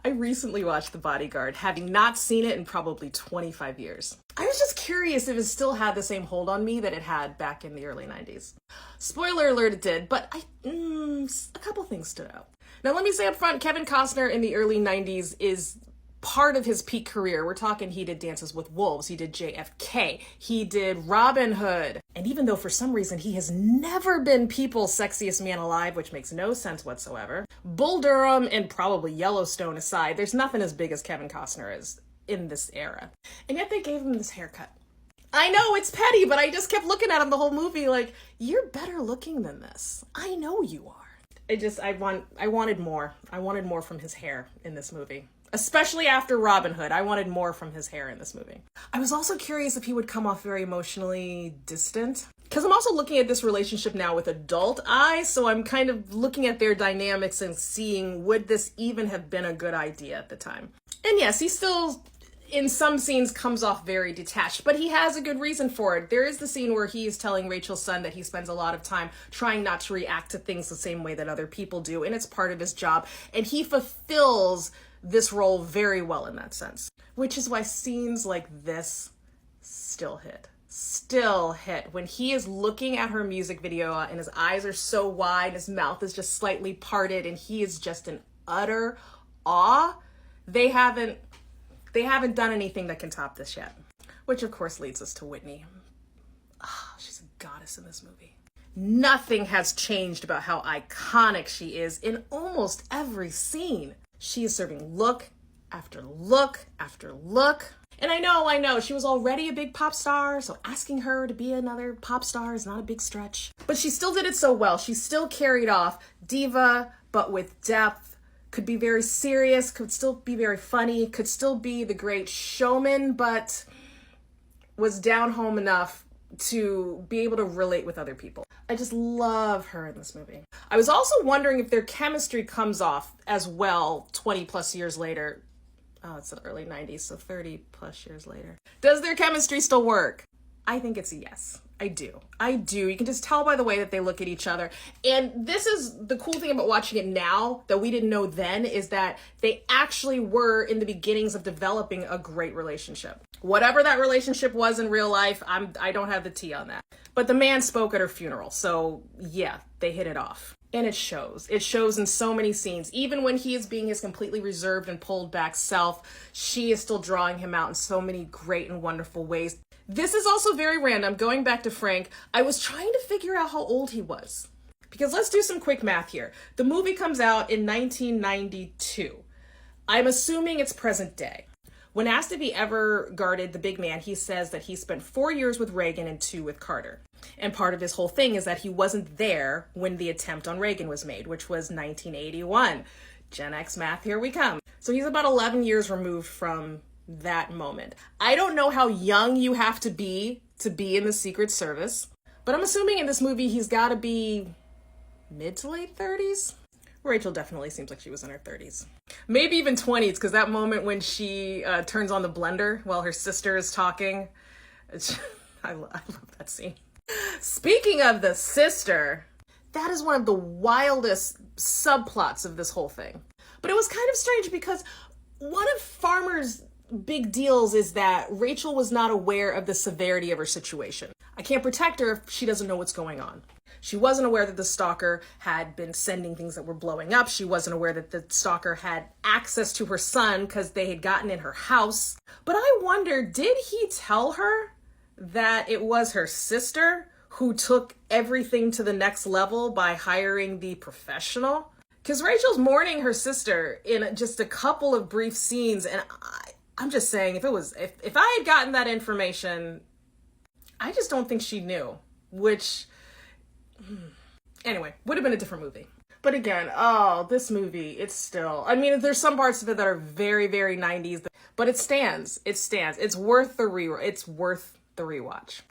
I recently watched The Bodyguard, having not seen it in probably 25 years. I was just curious if it still had the same hold on me that it had back in the early 90s. Spoiler alert, it did, but a couple things stood out. Now let me say up front, Kevin Costner in the early 90s is part of his peak career. We're talking he did Dances with Wolves, he did JFK, he did Robin Hood. And even though for some reason he has never been people's sexiest man alive, which makes no sense whatsoever, Bull Durham and probably Yellowstone aside, there's nothing as big as Kevin Costner is in this era. And yet they gave him this haircut. I know it's petty, but I just kept looking at him the whole movie like, you're better looking than this. I know you are. I wanted more. I wanted more from his hair in this movie. Especially after Robin Hood, I wanted more from his hair in this movie. I was also curious if he would come off very emotionally distant. Because I'm also looking at this relationship now with adult eyes, so I'm kind of looking at their dynamics and seeing, would this even have been a good idea at the time? And yes, he still, in some scenes, comes off very detached, but he has a good reason for it. There is the scene where he is telling Rachel's son that he spends a lot of time trying not to react to things the same way that other people do, and it's part of his job, and he fulfills this role very well in that sense, which is why scenes like this still hit when he is looking at her music video and his eyes are so wide, his mouth is just slightly parted, and he is just in utter awe. They haven't done anything that can top this yet, which of course leads us to Whitney. She's a goddess in this movie. Nothing has changed about how iconic she is in almost every scene. She is serving look after look after look. And I know, she was already a big pop star, so asking her to be another pop star is not a big stretch. But she still did it so well. She still carried off diva, but with depth, could be very serious, could still be very funny, could still be the great showman, but was down home enough to be able to relate with other people. I just love her in this movie. I was also wondering if their chemistry comes off as well 20 plus years later. Oh, it's the early 90s, so 30 plus years later. Does their chemistry still work? I think it's a yes. I do. You can just tell by the way that they look at each other. And this is the cool thing about watching it now that we didn't know then, is that they actually were in the beginnings of developing a great relationship. Whatever that relationship was in real life, I don't have the tea on that. But the man spoke at her funeral, so yeah, they hit it off. And it shows. It shows in so many scenes. Even when he is being his completely reserved and pulled back self, she is still drawing him out in so many great and wonderful ways. This is also very random. Going back to Frank, I was trying to figure out how old he was. Because let's do some quick math here. The movie comes out in 1992. I'm assuming it's present day. When asked if he ever guarded the big man, he says that he spent 4 years with Reagan and 2 with Carter. And part of his whole thing is that he wasn't there when the attempt on Reagan was made, which was 1981. Gen X math, here we come. So he's about 11 years removed from that moment. I don't know how young you have to be in the Secret Service, but I'm assuming in this movie he's got to be mid to late 30s. Rachel definitely seems like she was in her 30s. Maybe even 20s, because that moment when she turns on the blender while her sister is talking. I love that scene. Speaking of the sister, that is one of the wildest subplots of this whole thing. But it was kind of strange because one of Farmer's big deals is that Rachel was not aware of the severity of her situation. I can't protect her if she doesn't know what's going on. She wasn't aware that the stalker had been sending things that were blowing up. She wasn't aware that the stalker had access to her son because they had gotten in her house. But I wonder, did he tell her that it was her sister who took everything to the next level by hiring the professional? Because Rachel's mourning her sister in just a couple of brief scenes, and I'm just saying, if I had gotten that information, I just don't think she knew, which, anyway, would have been a different movie. But again, this movie, it's still, there's some parts of it that are very, very 90s, but it stands. It's worth the rewatch.